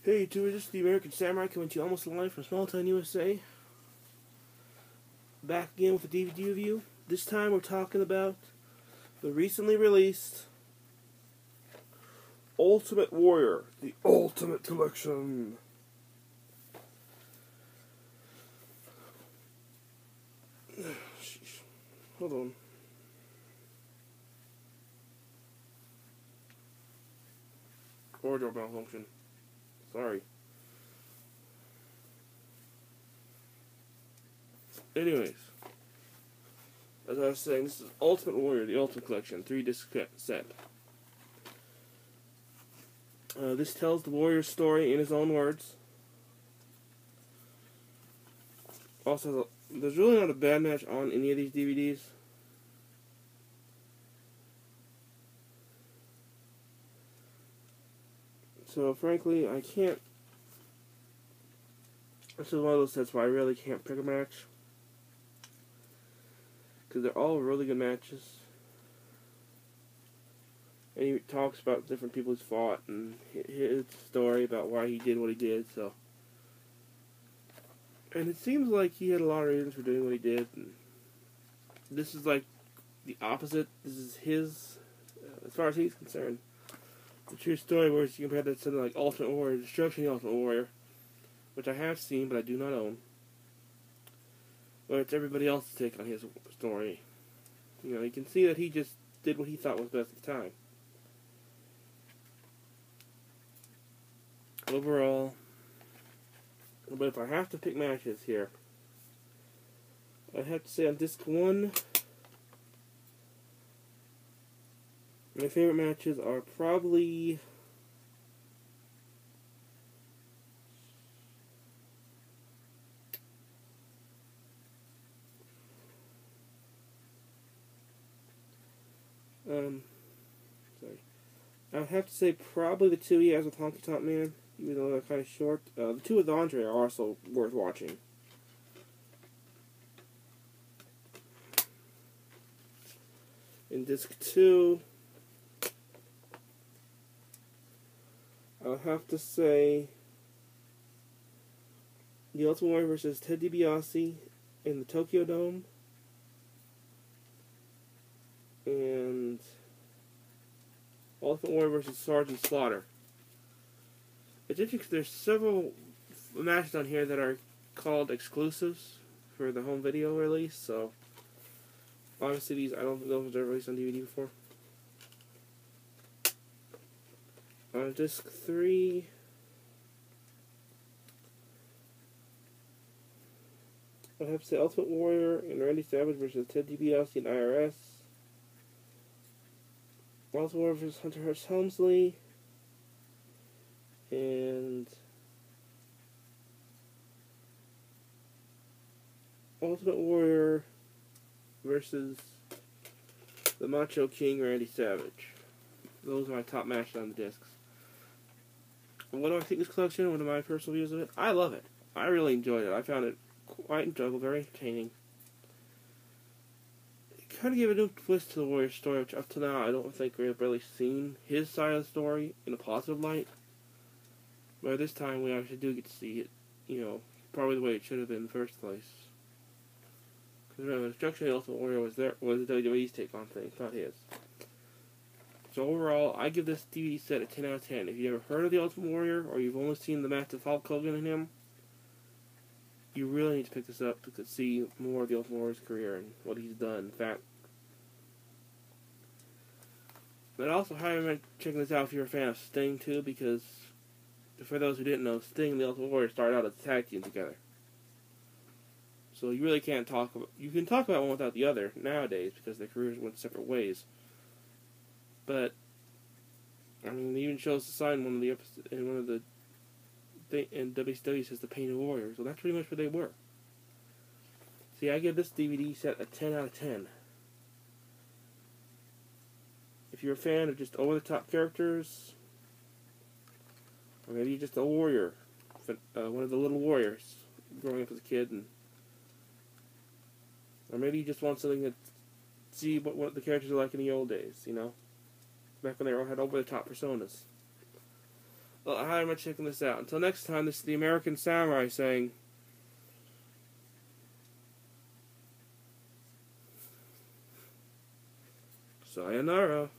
Hey YouTubers, this is the American Samurai coming to you almost live from Small Town, USA. Back again with a DVD review. This time we're talking about the recently released Ultimate Warrior, the Ultimate Collection. Sheesh. Hold on. Wardrobe malfunction. Sorry. Anyways, as I was saying, this is Ultimate Warrior, the Ultimate Collection, 3-disc set. This tells the warrior's story in his own words. Also, there's really not a bad match on any of these DVDs. So, frankly, I can't. This is one of those sets where I really can't pick a match, because they're all really good matches. And he talks about different people he's fought and his story about why he did what he did. So, and it seems like he had a lot of reasons for doing what he did. And this is like the opposite. This is his, as far as he's concerned, the true story. Whereas you compare that to something like Ultimate Warrior, Destruction the Ultimate Warrior, which I have seen but I do not own, where it's everybody else's take on his story. You know, you can see that he just did what he thought was best at the time. Overall, but if I have to pick matches here, I have to say on disc 1, my favorite matches are probably I would have to say probably the two he has with Honky Tonk Man, even though they're kind of short. The two with Andre are also worth watching. In disc 2, I would have to say the Ultimate Warrior versus Ted DiBiase in the Tokyo Dome, and Ultimate Warrior versus Sergeant Slaughter. It's interesting because there's several matches on here that are called exclusives for the home video release, so obviously these, I don't think those were released on DVD before. On disc 3, I'd have to say Ultimate Warrior and Randy Savage versus Ted DiBiase and IRS. Ultimate Warrior vs. Hunter Hearst Helmsley, and Ultimate Warrior versus the Macho King Randy Savage. Those are my top matches on the discs. And what do I think of this collection? What are my personal views of it? I love it. I really enjoyed it. I found it quite enjoyable, very entertaining. Kind of gave a new twist to the Warrior story, which up to now I don't think we've really seen his side of the story in a positive light. But this time we actually do get to see it, you know, probably the way it should have been in the first place. Because remember, Destruction of the Ultimate Warrior was WWE's take on things, not his. So overall, I give this DVD set a 10 out of 10. If you've ever heard of the Ultimate Warrior, or you've only seen the match of Hulk Hogan and him, you really need to pick this up to see more of the Ultimate Warrior's career and what he's done. In fact, but I also highly recommend checking this out if you're a fan of Sting too, because for those who didn't know, Sting and the Ultimate Warrior started out as a tag team together. So you really can't talk about, you can talk about one without the other nowadays because their careers went separate ways. But I mean, it even shows the sign in one of the episodes, in one of the and WCW says the Painted Warriors. Well, that's pretty much what they were. See, I give this DVD set a 10 out of 10. If you're a fan of just over-the-top characters, or maybe you're just a warrior, one of the little warriors growing up as a kid, or maybe you just want something to see what the characters are like in the old days, you know, back when they all had over-the-top personas. Well, how am I checking this out? Until next time, this is the American Samurai saying, sayonara.